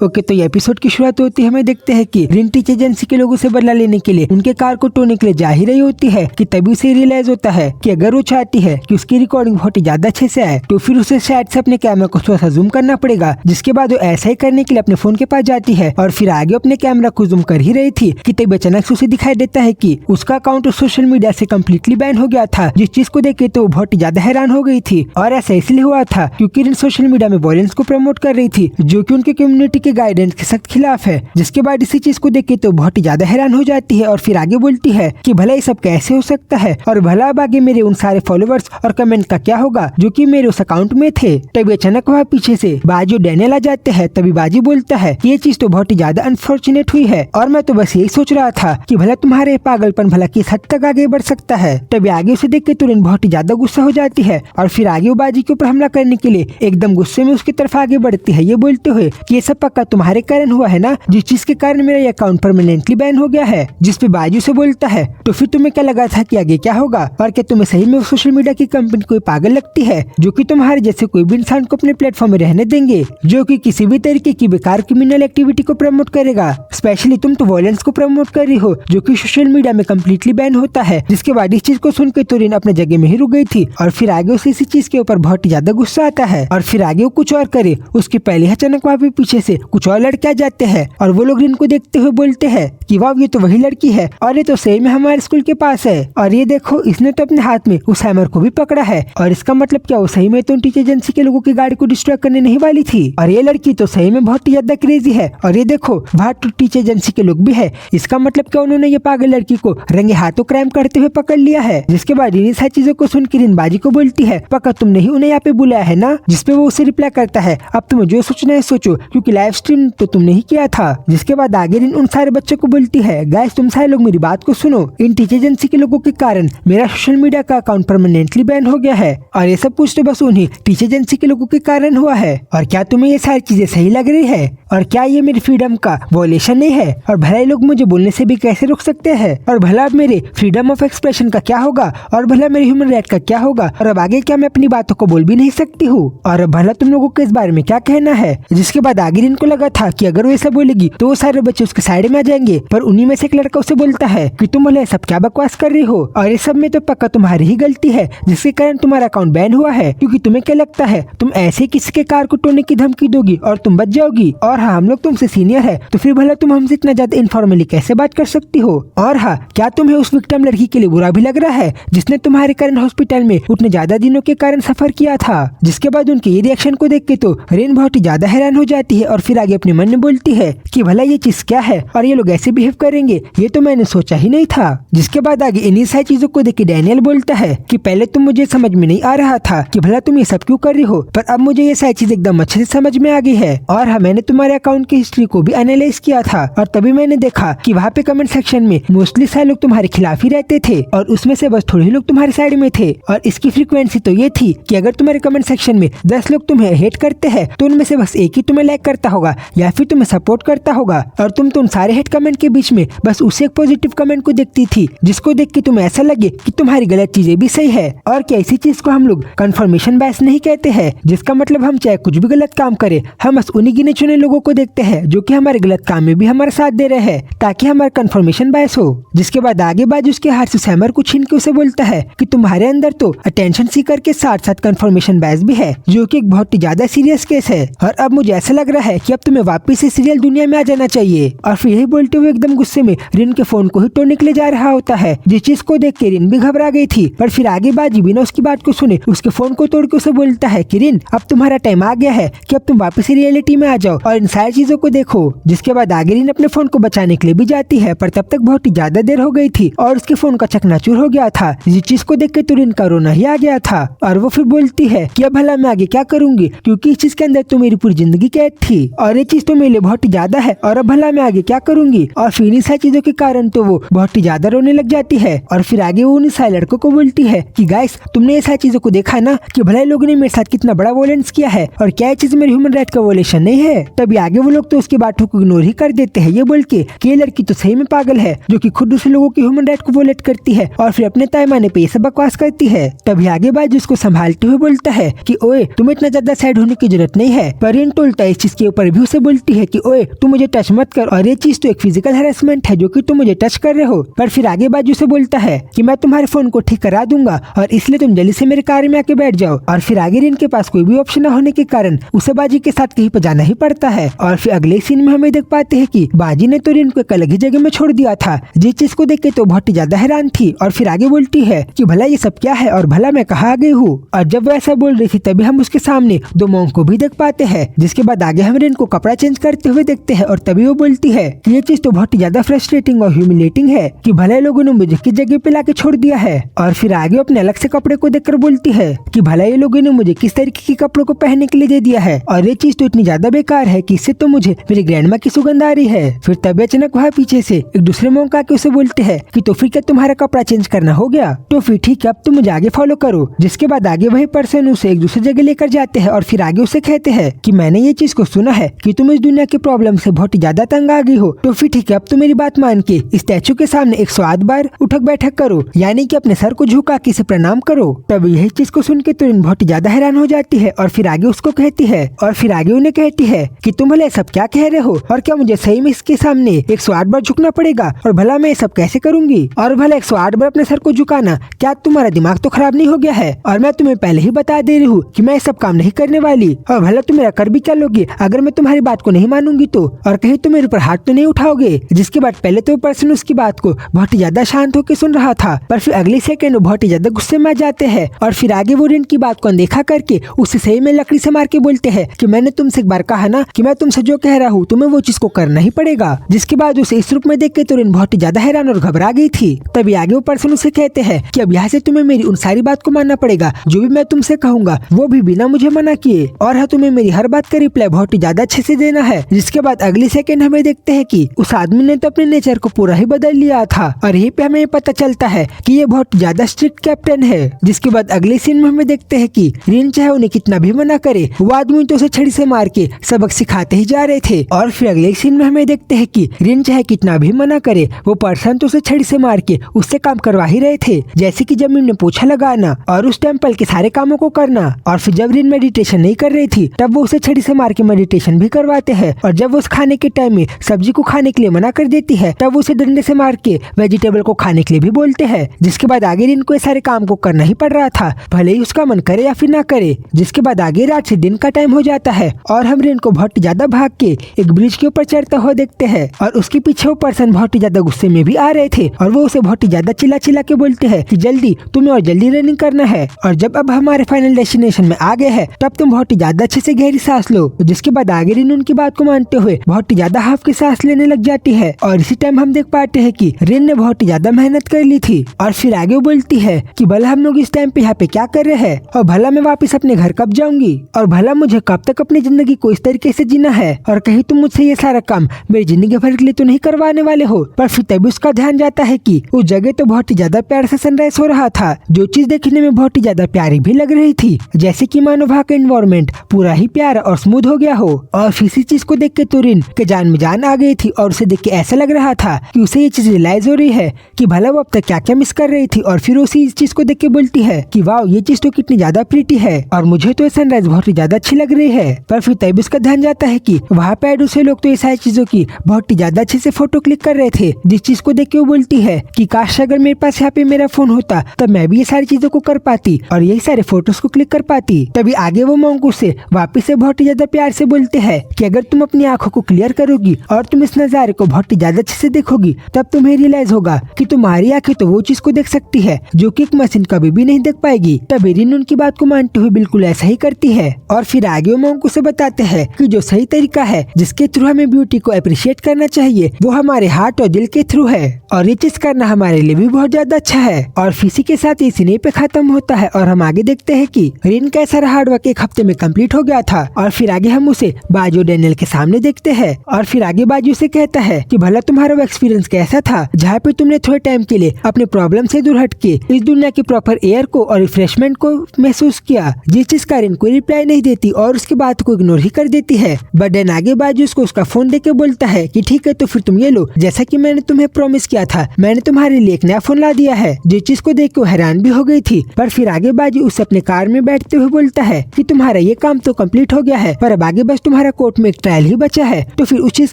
Okay, तो ये episode की शुरुआत होती है, हमें देखते हैं कि रिन टीच एजेंसी के लोगों से बदला लेने के लिए उनके कार को टोने के लिए जा ही रही होती है कि तभी उसे रियलाइज होता है कि अगर वो चाहती है कि उसकी रिकॉर्डिंग बहुत ही ज्यादा अच्छे से आए तो फिर उसे शायद से अपने कैमरा को थोड़ा सा जूम करना पड़ेगा। जिसके बाद वो ऐसा ही करने के लिए अपने फोन के पास जाती है और फिर आगे अपने कैमरा को जूम कर ही रही थी कि तभी अचानक से उसे दिखाई देता है कि उसका अकाउंट सोशल मीडिया से कम्प्लीटली बैन हो गया था। जिस चीज को देख के तो बहुत ही ज्यादा हैरान हो गई थी और ऐसा इसलिए हुआ था क्योंकि रिन सोशल मीडिया में वॉयलेंस को प्रमोट कर रही थी जो कि उनके कम्युनिटी के गाइडेंस के सख्त खिलाफ है। जिसके बाद इसी चीज को देख के तो बहुत ही ज्यादा हैरान हो जाती है और फिर आगे बोलती है कि भला ये सब कैसे हो सकता है और भला अब आगे मेरे उन सारे फॉलोवर्स और कमेंट का क्या होगा जो कि मेरे उस अकाउंट में थे। तभी अचानक वहाँ पीछे से बाजी और डैनियल आ जाते हैं। तभी बाजी बोलता है कि ये चीज तो बहुत ही ज्यादा अनफॉर्चुनेट हुई है और मैं तो बस यही सोच रहा था कि भला तुम्हारे पागलपन भला किस हद तक आगे बढ़ सकता है। तभी आगे उसे देख के तुरंत बहुत ही ज्यादा गुस्सा हो जाती है और फिर आगे वो बाजी के ऊपर हमला करने के लिए एकदम गुस्से में उसकी तरफ आगे बढ़ती है, ये बोलते हुए कि ये सब पक्का तुम्हारे कारण हुआ है ना, जिस चीज के कारण मेरा ये अकाउंट परमानेंटली बैन हो गया है। जिस पे बाजू से बोलता है तो फिर तुम्हें क्या लगा था कि आगे क्या होगा और क्या तुम्हें सही में सोशल मीडिया की कंपनी कोई पागल लगती है जो कि तुम्हारे जैसे कोई भी इंसान को अपने प्लेटफॉर्म में रहने देंगे जो कि किसी भी तरीके की बेकार क्रिमिनल एक्टिविटी को प्रमोट करेगा। स्पेशली तुम तो वॉयलेंस को प्रमोट कर रही हो जो कि सोशल मीडिया में कम्प्लीटली बैन होता है। जिसके बाद इस चीज को सुन के तुरिन अपने जगह में ही रुक गई थी और फिर आगे उसे इसी चीज के ऊपर बहुत ही ज्यादा गुस्सा आता है और फिर आगे वो कुछ और करे उसके पहले अचानक वहाँ पे पीछे से कुछ और लड़के आ जाते हैं और वो लोग रिन को देखते हुए बोलते हैं कि वाह ये तो वही लड़की है और ये तो सही में हमारे स्कूल के पास है और ये देखो इसने तो अपने हाथ में उस हैमर को भी पकड़ा है और इसका मतलब क्या वो सही में तो टीचर एजेंसी के लोगों की गाड़ी को डिस्ट्रॉय करने नहीं वाली थी और ये लड़की तो सही में बहुत ही ज्यादा क्रेजी है और ये देखो वहाँ तो टीचर एजेंसी के लोग भी है। इसका मतलब क्या उन्होंने ये पागल लड़की को रंगे हाथों क्राइम करते हुए पकड़ लिया है। जिसके बाद इन सारी चीजों को सुन के रिन बाजी को बोलती है पक्का तुमने ही उन्हें यहाँ पे बुलाया है ना। जिसपे वो उसे रिप्लाई करता है अब तुम्हें जो सोचना है सोचो क्योंकि लाइव स्ट्रीम तो तुमने ही किया था। जिसके बाद आगे रिन उन सारे बच्चों को बोलती है गाइस तुम सारे लोग मेरी बात को सुनो, इन टीचर एजेंसी के लोगों के कारण मेरा सोशल मीडिया का अकाउंट परमानेंटली बैन हो गया है और ये सब कुछ तो बस उन्हीं टीचर एजेंसी के लोगों के कारण हुआ है। और क्या तुम्हें ये सारी चीजें सही लग रही है और क्या ये मेरी फ्रीडम का वॉयलेशन नहीं है और भला ये लोग मुझे बोलने से भी कैसे रोक सकते हैं और भला अब मेरे फ्रीडम ऑफ एक्सप्रेशन का क्या होगा और भला मेरे ह्यूमन राइट का क्या होगा और अब आगे क्या मैं अपनी बातों को बोल भी नहीं सकती हूँ और भला तुम लोगों को इस बारे में क्या कहना है। जिसके बाद आगे इनको लगा था कि अगर वो ऐसा बोलेगी तो वो सारे बच्चे उसके साइड में आ जाएंगे पर उन्हीं में से एक लड़का उसे बोलता है कि तुम भला सब क्या बकवास कर रही हो और इस सब में तो पक्का तुम्हारी ही गलती है जिसके कारण तुम्हारा अकाउंट बैन हुआ है क्योंकि तुम्हें क्या लगता है तुम ऐसे किसी के कार को तोड़ने की धमकी दोगी और तुम बच जाओगी और हाँ हम लोग तुमसे सीनियर है तो फिर भला तुम हमसे इतना ज्यादा इनफॉर्मली कैसे बात कर सकती हो और हाँ क्या तुम्हें उस विक्टिम लड़की के लिए बुरा भी लग रहा है जिसने तुम्हारे कारण हॉस्पिटल में उतने ज्यादा दिनों के कारण सफर किया था। जिसके बाद उनके ये रिएक्शन को देख के तो रेन बहुत ही ज्यादा हैरान हो जाती है और फिर आगे अपने मन में बोलती है कि भला ये चीज क्या है और ये लोग ऐसे बिहेव करेंगे ये तो मैंने सोचा ही नहीं था। जिसके बाद आगे इन्हीं सारी चीजों को देख के डैनियल बोलता है कि पहले तुम मुझे समझ में नहीं आ रहा था कि भला तुम ये सब क्यों कर रही हो पर अब मुझे ये सारी चीज एकदम अच्छे से समझ में आ गई है और हाँ मैंने तुम्हारे अकाउंट की हिस्ट्री को भी एनालाइज किया था और तभी मैंने देखा कि वहाँ पे कमेंट सेक्शन में मोस्टली सारे लोग तुम्हारे खिलाफ ही रहते थे और उसमें से बस थोड़े ही लोग तुम्हारे साइड में थे और इसकी फ्रीक्वेंसी तो ये थी कि अगर तुम्हारे कमेंट सेक्शन में 10 लोग तुम्हें हेट करते हैं तो उनमें से बस एक ही तुम्हें लाइक करता होगा या फिर तुम्हें सपोर्ट करता होगा और तुम तो उन सारे हेट कमेंट के बीच में बस उसे एक पॉजिटिव कमेंट को देखती थी जिसको देख के तुम्हें ऐसा लगे कि तुम्हारी गलत चीजें भी सही है। और क्या इसी चीज को हम लोग कंफर्मेशन बायस नहीं कहते हैं जिसका मतलब हम चाहे कुछ भी गलत काम करें हम बस उन्हीं गिने चुने लोगों को देखते हैं जो कि हमारे गलत काम में भी हमारा साथ दे रहे हैं ताकि हमारा कंफर्मेशन बायस हो। जिसके बाद आगे बाजू उसके हाथ से हैमर को छीन के उसे बोलता है कि तुम्हारे अंदर तो अटेंशन सीकर के साथ साथ कंफर्मेशन बायस भी है जो कि एक बहुत ही ज्यादा सीरियस केस है और अब मुझे ऐसा लग रहा है कि अब तुम्हें वापस से सीरियल दुनिया में आ जाना चाहिए। और फिर यही बोलते हुए एकदम गुस्से में रिन के फोन को ही तोड़ने के लिए जा रहा होता है जिस चीज को देख के रिन भी घबरा गई थी पर फिर आगे बाजी बिना उसकी बात को सुने उसके फोन को तोड़ के उसे बोलता है कि रिन अब तुम्हारा टाइम आ गया है कि अब तुम वापस रियलिटी में आ जाओ और इन सारी चीजों को देखो। जिसके बाद आगे रिन अपने फोन को बचाने के लिए भी जाती है पर तब तक बहुत ही ज्यादा देर हो गई थी और उसके फोन का चकनाचूर हो गया था जिस चीज को देख के तो रिन का रोना ही आ गया था और वो फिर बोलती है कि अब भला मैं आगे क्या करूंगी क्योंकि इस चीज के अंदर तो मेरी पूरी जिंदगी कैद थी और ये चीज तो मेरे लिए बहुत ही ज्यादा है और अब भला मैं आगे क्या करूंगी। और फिर इन सारी चीजों के कारण तो वो बहुत ही ज्यादा रोने लग जाती है और फिर आगे वो उन सारे लड़कों को बोलती है कि गाइस तुमने ये सारी चीजों को देखा ना कि भला लोगों ने मेरे साथ कितना बड़ा वॉयलेंस किया है और क्या ये चीज मेरे ह्यूमन राइट का वॉयलेशन नहीं है। तभी आगे वो लोग तो उसकी बातों को इग्नोर ही कर देते हैं, ये बोल के कि ये लड़की तो सही में पागल है जो कि खुद दूसरे लोगों की ह्यूमन राइट को वोलेट करती है और फिर अपने तायमाने पे ये सब बकवास करती है। तभी आगे बाजू उसको संभालते हुए बोलता है कि ओए तुम्हें इतना ज्यादा सैड होने की जरूरत नहीं है। पर रिन उल्टा इस चीज के ऊपर भी उसे बोलती है कि ओए तुम मुझे टच मत कर और ये चीज तो एक फिजिकल हैरेसमेंट है जो कि तुम मुझे टच कर रहे हो। पर फिर आगे बाजू से बोलता है कि मैं तुम्हारे फोन को ठीक करा दूंगा और इसलिए तुम जल्दी से मेरे कार में आके बैठ जाओ। और फिर आगे रिन के पास कोई भी ऑप्शन न होने के कारण उसे बाजी के साथ कहीं पर जाना ही पड़ता है। और फिर अगले सीन में हमें देख पाते हैं कि बाजी ने तो रिन को एक अलग ही जगह में छोड़ दिया था, जिस चीज को देख के तो बहुत ही ज्यादा हैरान थी। और फिर आगे बोलती है कि भला ये सब क्या है और भला मैं कहाँ आ गई हूँ। और जब वो ऐसा बोल रही थी तभी हम उसके सामने दो मॉन्क को भी देख पाते हैं, जिसके बाद आगे हम रिन को कपड़ा चेंज करते हुए देखते हैं। और तभी वो बोलती है कि ये चीज तो बहुत ही ज्यादा फ्रस्ट्रेटिंग और ह्यूमिलेटिंग है कि भले लोगों ने मुझे किस जगह पे लाके छोड़ दिया है। और फिर आगे अपने अलग से कपड़े को देखकर बोलती है कि भला ये लोगों ने मुझे किस तरीके के कपड़ों को पहनने के लिए दे दिया है और ये चीज तो इतनी ज्यादा बेकार है कि इससे तो मुझे मेरी ग्रैंडमा की सुगंध आ रही है। फिर तभी अचानक वहाँ पीछे से एक दूसरे मॉन्क आके उसे बोलते हैं कि तो फिर क्या तुम्हारा कपड़ा चेंज करना हो गया, तो फिर ठीक है अब तुम मुझे आगे फॉलो करो। जिसके बाद आगे वही पर्सन उसे एक दूसरी जगह लेकर जाते हैं और फिर आगे उसे कहते हैं कि मैंने ये चीज को सुना है कि तुम इस दुनिया के प्रॉब्लम से बहुत ही ज्यादा तंग आ गई हो, तो फिर ठीक है अब तुम मेरी बात मान के इस स्टैचू के सामने 108 बार उठक बैठक करो, यानी कि अपने सर को झुका के इसे प्रणाम करो। तब यही चीज को सुन के तो बहुत ही ज्यादा हैरान हो जाती है और फिर आगे उसको कहती है और फिर आगे उन्हें कहती है कि तुम भले सब क्या कह रहे हो और क्या मुझे सही में इसके सामने 108 बार झुकना पड़ेगा और भला मैं ये सब कैसे करूंगी और भला 108 बार अपने सर को झुकाना, क्या तुम्हारा दिमाग तो खराब नहीं हो गया है। और मैं तुम्हें पहले ही बता दे रही हूँ कि मैं ये सब काम नहीं करने वाली और भला तुम मेरा कर भी क्या लोगे अगर मैं तुम्हारी बात को नहीं मानूंगी तो, और कहीं तुम मेरे ऊपर हाथ तो नहीं उठाओगे। जिसके बाद पहले तो पर्सन उसकी बात को बहुत ही ज्यादा शांत होकर सुन रहा था, पर फिर अगले सेकंड वो बहुत ही ज्यादा गुस्से में आ जाते हैं और फिर आगे वो रिन की बात को अनदेखा करके उसे सही में लकड़ी से मार के बोलते हैं कि मैंने तुमसे एक बार कहा ना कि मैं तुमसे जो कह रहा हूँ तुम्हें वो चीज को करना ही पड़ेगा। जिसके बाद उसे इस रूप में देख के तो रिन बहुत ही ज्यादा हैरान और घबरा गई थी। तभी आगे वो पर्सन उसे कहते हैं कि अब यहाँ से तुम्हें मेरी उन सारी बात को मानना पड़ेगा जो भी मैं तुमसे कहूंगा, वो भी बिना मुझे मना किए, और हाँ तुम्हें मेरी हर बात का रिप्लाई बहुत ही ज्यादा अच्छे से देना है। जिसके बाद अगले सेकंड हमें देखते हैं कि उस आदमी ने तो अपने नेचर को पूरा ही बदल लिया था और यहीं पे हमें पता चलता है कि ये बहुत ज्यादा स्ट्रिक्ट कैप्टन है। जिसके बाद अगले सीन में हमें देखते हैं कि रिन चाहे उन्हें कितना भी मना करे वो आदमी तो उसे छड़ी से मार के सबक सिखाते ही जा रहे थे। और फिर अगले सीन में हमें देखते हैं कि रिन चाहे कितना भी मना करे वो पर्सन तो उसे छड़ी से मार के उससे काम करवा ही रहे थे, जैसे कि जमीन में पोछा लगाना और उस टेम्पल के सारे कामों को करना। और फिर जब रिन मेडिटेशन नहीं कर रही थी तब वो उसे छड़ी से मार के मेडिटेशन भी करवाते हैं, और जब वो उस खाने के टाइम में सब्जी को खाने के लिए मना कर देती है तब वो उसे डंडे से मार के वेजिटेबल को खाने के लिए भी बोलते हैं। जिसके बाद आगे रिन को ये सारे काम को करना ही पड़ रहा था, भले ही उसका मन करे या फिर ना करे। जिसके बाद आगे रात से दिन का टाइम हो जाता है और हम रिन को बहुत ज्यादा भाग के एक ब्रिज के ऊपर चढ़ता हुआ देखते हैं और उसके पीछे वो पर्सन बहुत ही ज्यादा गुस्से में भी आ रहे थे और वो उसे बहुत ही ज्यादा चिल्ला चिल्ला के बोलते हैं कि जल्दी तुम्हें और जल्दी रनिंग करना है, और जब अब हमारे फाइनल डेस्टिनेशन में आ गए हैं तब तुम बहुत ही ज्यादा अच्छे से गहरी सांस लो। जिसके बाद आगे रिन उनकी बात को मानते हुए बहुत ही ज्यादा हाफ की सांस लेने लग जाती है और इसी टाइम हम देख पाते हैं कि रिन ने बहुत ही ज्यादा मेहनत कर ली थी। और फिर आगे वो बोलती है कि भला हम लोग इस टाइम पे यहाँ पे क्या कर रहे हैं और भला मैं वापस अपने घर कब जाऊंगी और भला मुझे कब तक अपनी जिंदगी को इस तरीके से जीना है, और कहीं तुम मुझसे ये सारा काम मेरी जिंदगी भर के लिए तो नहीं करवाने वाले हो। पर फिर तभी उसका ध्यान जाता है कि उस जगह तो बहुत ही ज्यादा प्यार से सनराइज हो रहा था, जो चीज देखने में बहुत ही ज्यादा प्यारी भी लग रही थी, जैसे कि मानो वहाँ का एनवायरनमेंट पूरा ही प्यारा और स्मूथ हो गया हो। और इसी चीज को देख के तो रिन के जान में जान आ गई थी और उसे देख के ऐसा लग रहा था कि उसे ये चीज रियलाइज हो रही है कि भला वो अब तक क्या क्या मिस कर रही थी। और फिर उसी इस चीज को देख के बोलती है कि वाह ये चीज तो कितनी ज्यादा प्रीटी है और मुझे तो सनराइज बहुत ही ज्यादा अच्छी लग रही है। पर फिर तभी उसका ध्यान जाता है कि वहाँ पे दूसरे लोग तो ये सारी चीजों की बहुत ही ज्यादा अच्छे से फोटो क्लिक कर रहे थे, जिस चीज को देख के वो बोलती है कि काश अगर मेरे पास यहाँ पे मेरा फोन होता तब मैं भी ये सारी चीजों को कर पाती और यही सारे फोटोज को क्लिक कर पाती। तभी आगे वो मॉन्क से वापिस से बहुत ही ज्यादा प्यार से बोलते हैं कि अगर तुम अपनी आंखों को क्लियर करोगी और तुम इस नजारे को बहुत ही ज्यादा अच्छे से देखोगी तब तुम्हें रियलाइज होगा कि तुम्हारी आंखें तो वो चीज को देख सकती है जो कि एक मशीन कभी भी नहीं देख पाएगी। तभी रिन उनकी बात को मानते हुए बिल्कुल ऐसा ही करती है। और फिर आगे वो मॉन्क से बताते हैं कि जो सही तरीका है जिसके थ्रू हमें ब्यूटी को अप्रिशिएट करना चाहिए वो हमारे हार्ट और दिल के थ्रू है, और ये चीज करना हमारे लिए भी बहुत ज्यादा अच्छा है। और इसी के साथ ये सीन पे खत्म होता है और हम आगे देखते हैं कि रिन का सारा हार्डवर्क एक हफ्ते में कंप्लीट हो गया था। और फिर आगे हम उसे बाजू डैनियल के सामने देखते हैं और फिर आगे बाजू से कहता है कि भला तुम्हारा वो एक्सपीरियंस कैसा था जहाँ पे तुमने थोड़े टाइम के लिए अपने प्रॉब्लम से दूर हट के इस दुनिया की प्रॉपर एयर को और रिफ्रेशमेंट को महसूस किया। जिस चीज का रिन कोई रिप्लाई नहीं देती और उसकी बात को इग्नोर ही कर देती है। बट डैन आगे बाजू उसको उसका फोन देके बोलता है कि ठीक है तो फिर तुम ये लो, जैसा कि मैंने तुम्हें प्रॉमिस किया था, मैंने तुम्हारे लिए एक नया फोन ला दिया है। जिस चीज को देख के वो हैरान भी हो गई थी। पर फिर आगे बाजू उसे अपने कार में बैठते हुए बोलता है कि तुम्हारा ये काम तो कंप्लीट हो गया है, पर अब आगे बस तुम्हारा कोर्ट में एक ट्रायल ही बचा है, तो फिर उस चीज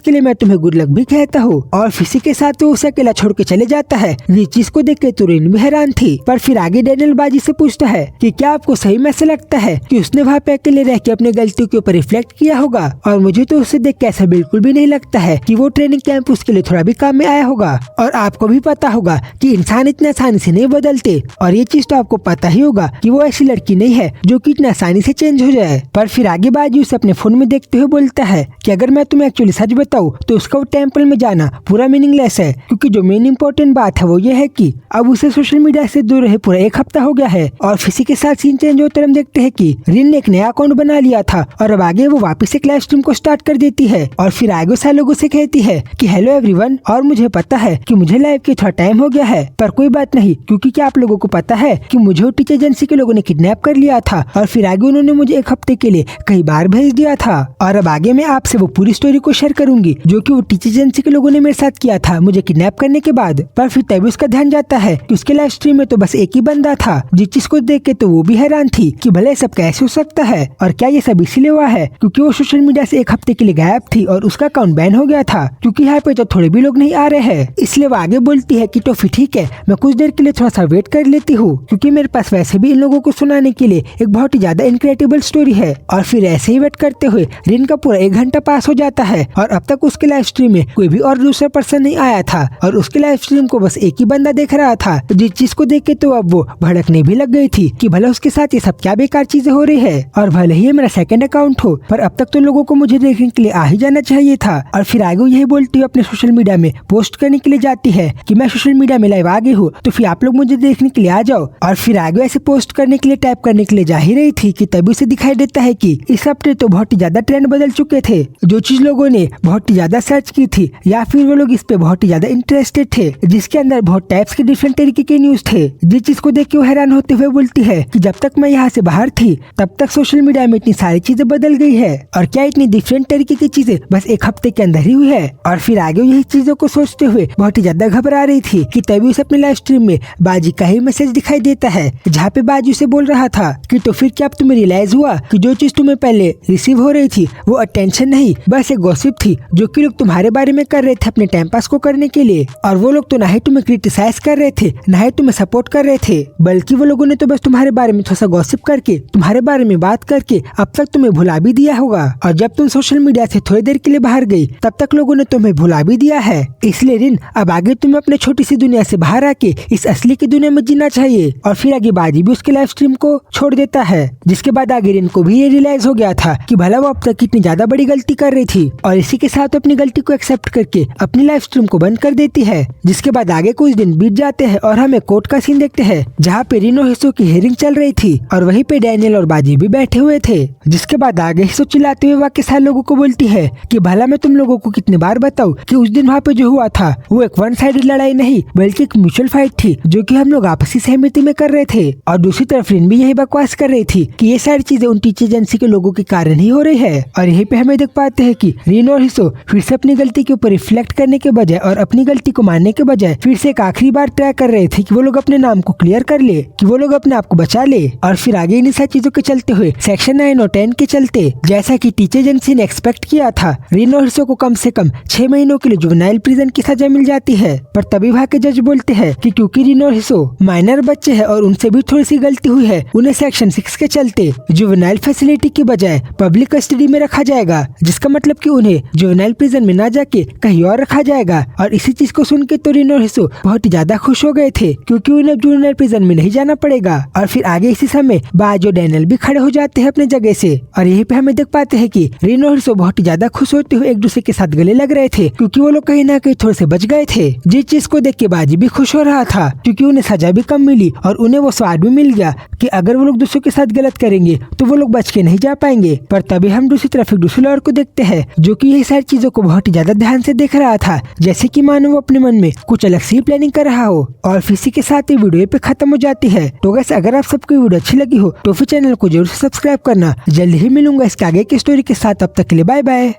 के लिए मैं तुम्हें गुड लक भी कहता हूँ। और इसी के साथ वो उसे अकेला छोड़ के चले जाता है। ये चीज को देख के तो रिन भी हैरान थी। पर फिर आगे डैनियल बाजी से पूछता है कि क्या आपको सही में ऐसा लगता है कि उसने वहाँ पे अकेले रह के अपनी गलतियों के ऊपर रिफ्लेक्ट किया होगा? और मुझे तो उसे देख के ऐसा बिल्कुल भी नहीं लगता है कि वो ट्रेनिंग कैंप उसके लिए थोड़ा भी काम में आया होगा। और आपको भी पता होगा कि इंसान इतने आसानी से नहीं बदलते, और ये चीज तो आपको पता ही होगा कि वो ऐसी लड़की नहीं है जो कि इतनी आसानी से चेंज हो जाए। पर फिर आगे बाजी उसे अपने फोन में देखते हुए बोलता है कि अगर मैं तुम्हें एक्चुअली सच बताऊं तो उसका वो टेम्पल में जाना पूरा मीनिंगलेस है, क्योंकि जो मेन इंपॉर्टेंट बात है वो ये है कि अब उसे सोशल मीडिया से दूर रहे पूरा 1 हफ्ता हो गया है। और इसी के साथ सीन चेंज होते हम देखते हैं कि रिन ने एक नया अकाउंट बना लिया था और अब आगे वो वापस एक लाइव स्ट्रीम को स्टार्ट कर देती है। और फिर आगे सारे लोगों से कहती है कि हेलो एवरीवन, और मुझे पता है कि मुझे लाइव के थोड़ा टाइम हो गया है, पर कोई बात नहीं, क्योंकि क्या आप लोगों को पता है कि मुझे वो टीचर एजेंसी के लोगों ने किडनैप कर लिया था और फिर आगे उन्होंने मुझे 1 हफ्ते के लिए कई बार भेज दिया था। और अब आगे मैं आपसे वो पूरी स्टोरी को शेयर करूंगी जो कि वो टीचर एजेंसी के लोगों ने मेरे साथ किया था मुझे किडनैप करने के बाद। पर फिर तभी उसका ध्यान जाता है कि उसके लाइव स्ट्रीम में तो बस एक ही बंदा था, जिस चीज को देख के तो वो भी हैरान थी कि भले सब कैसे हो सकता है। और क्या ये सब इसीलिए हुआ है क्योंकि वो सोशल मीडिया से 1 हफ्ते के लिए गायब थी और उसका अकाउंट बैन हो गया था, क्योंकि यहाँ पे तो थोड़े भी लोग नहीं आ रहे हैं। इसलिए वो आगे बोलती है कि तो फिर ठीक है, मैं कुछ देर के लिए थोड़ा सा वेट कर लेती हूँ, क्योंकि मेरे पास वैसे भी इन लोगों को सुनाने के लिए एक बहुत ही ज्यादा इनक्रेडिबल स्टोरी है। और फिर ऐसे ही वेट करते हुए रिन का पूरा 1 घंटा पास हो जाता है और अब तक उसके लाइव स्ट्रीम में कोई भी और दूसरा पर्सन नहीं आया था और उसके लाइव स्ट्रीम को बस एक ही बंदा देख रहा था, जिस चीज को देख के तो अब वो भड़कने भी लग गई थी कि भले उसके साथ ये सब क्या बेकार चीजें हो रही है, और भले ही ये मेरा सेकंड अकाउंट हो, पर अब तक तो लोगों को मुझे देखने के लिए आ ही जाना चाहिए था। और फिर आगे यही बोलती हुई अपने सोशल मीडिया में पोस्ट करने के लिए जाती है कि मैं सोशल मीडिया में लाइव आ गई हूँ, तो फिर आप लोग मुझे देखने के लिए आ जाओ। और फिर आगे ऐसे पोस्ट करने के लिए टाइप करने के लिए जा ही रही थी कि तभी उसे दिखाई देता है कि इस हफ्ते तो बहुत ही ज्यादा ट्रेंड बदल चुके थे। जो चीज लोगों ने बहुत ही ज्यादा सर्च की थी या फिर वो लोग इस पे बहुत ही ज्यादा इंटरेस्टेड थे, जिसके अंदर बहुत टाइप्स के डिफरेंट तरीके के न्यूज थे, जिस चीज को देख के वो हैरान होते हुए बोलती है कि जब तक मैं यहाँ से बाहर थी तब तक सोशल मीडिया में इतनी सारी चीजें बदल गई है, और क्या इतनी डिफरेंट तरीके की चीजें बस 1 हफ्ते के अंदर ही हुई है। और फिर आगे यही चीजों को सोचते हुए बहुत ही ज्यादा घबरा रही थी कि तभी उसे अपने लाइव स्ट्रीम में बाजी का ही मैसेज दिखाई देता है, जहाँ पे बाजी से बोल रहा था कि तो फिर क्या अब तुम्हें रियलाइज हुआ कि जो चीज तुम्हें पहले रिसीव हो रही थी वो अटेंशन नहीं, बस एक गॉसिप थी जो कि लोग तुम्हारे बारे में कर रहे थे अपने टाइम पास को करने के लिए। और वो लोग तो ना ही तुम्हें क्रिटिसाइज कर रहे थे ना ही तुम्हें सपोर्ट कर रहे थे, बल्कि वो लोगों ने तो बस तुम्हारे बारे में थोड़ा सा गॉसिप करके तुम्हारे बारे में बात करके अब तक तुम्हें भुला भी दिया होगा। और जब तुम सोशल मीडिया से थोड़ी देर के लिए बाहर गई तब तक लोगों ने तुम्हें भुला भी दिया है। इसलिए रिन अब आगे तुम्हें अपने छोटी सी दुनिया से बाहर आके इस असली की दुनिया में जीना चाहिए। और फिर आगे बाजी भी उसके लाइव स्ट्रीम को छोड़ देता है, जिसके बाद आगे रिन को भी ये रियलाइज हो गया था कि भला वो अब तक कितनी ज्यादा बड़ी गलती कर रही थी, और इसी के साथ अपनी गलती को एक्सेप्ट करके अपनी लाइव स्ट्रीम को बंद कर देती है। जिसके बाद आगे कुछ दिन बीत जाते हैं और हमें कोर्ट का सीन देखते हैं, जहाँ पे रिन और हिसो की हियरिंग चल रही थी और वहीं पे डैनियल और बाजी भी बैठे हुए थे। जिसके बाद आगे हिसो चिल्लाते हुए वाकई सारे लोगों को बोलती है कि भला मैं तुम लोगों को कितनी बार बताऊं कि उस दिन वहाँ पे जो हुआ था वो एक वन साइडेड लड़ाई नहीं बल्कि एक म्यूचुअल फाइट थी, जो कि हम लोग आपसी सहमति में कर रहे थे। और दूसरी तरफ रिन भी यही बकवास कर रही थी कि ये सारी चीजें उन टीचर एजेंसी के लोगों के कारण ही हो रही है। और यहीं पे हमें देख पाते हैं कि रिन और हिसो फिर से अपनी गलती के ऊपर रिफ्लेक्ट करने के बजाय और अपनी गलती को मानने के बजाय फिर से एक आखिरी बार ट्राई कर रहे थे कि वो लोग अपने नाम को क्लियर कर ले, कि वो लोग अपने आप को बचा ले। और फिर आगे इन सारी चीजों के चलते हुए सेक्शन 9 और 10 के चलते, जैसा कि टीचर एजेंसी ने एक्सपेक्ट किया था, रिन और हिसो को कम से कम 6 महीनों के लिए जुवेनाइल प्रिजन की सजा मिल जाती है। पर तभी वहाँ के जज बोलते हैं कि क्योंकि रिन और हिसो माइनर बच्चे हैं और उनसे भी थोड़ी सी गलती हुई है, उन्हें सेक्शन 6 के चलते जुवेनाइल फैसिलिटी की बजाय पब्लिक कस्टडी में रखा जाएगा, जिसका मतलब कि उन्हें जुवेनाइल प्रिजन में ना जाके कहीं और रखा जाएगा। और इसी चीज को सुन के तो रिन और हिसो बहुत ही ज्यादा खुश हो गए थे, क्योंकि उन्हें जुवेनाइल प्रिजन में नहीं जाना पड़ेगा। और फिर आगे इसी समय बाज और डैनियल भी खड़े हो जाते हैं अपने जगह से, और यहीं पे हमें देख पाते हैं कि रिन और हिसो बहुत ही ज्यादा खुश होते हुए एक दूसरे के साथ गले लग रहे थे, क्योंकि वो लोग कहीं ना कहीं थोड़े से बच गए थे। जिस चीज को देख के बाजी भी खुश हो रहा था, क्योंकि उन्हें सजा भी कम मिली और उन्हें वो स्वाद भी मिल गया कि अगर वो लोग दूसरों के साथ गलत करेंगे तो वो लोग बच के नहीं जा पाएंगे। पर तभी हम दूसरी तरफ एक दूसरे लड़के को देखते हैं जो कि यही सारी चीजों को बहुत ही ज्यादा ध्यान से देख रहा था, जैसे कि मानो वो अपने मन में कुछ अलग सी प्लानिंग कर रहा हो। और इसी के साथ ये वीडियो पे खत्म हो जाती है। तो गाइस, अगर आप सबको वीडियो अच्छी लगी हो तो फिर चैनल को जरूर सब्सक्राइब करना। जल्द ही मिलूंगा इसके आगे की स्टोरी के साथ। अब तक के लिए बाय बाय।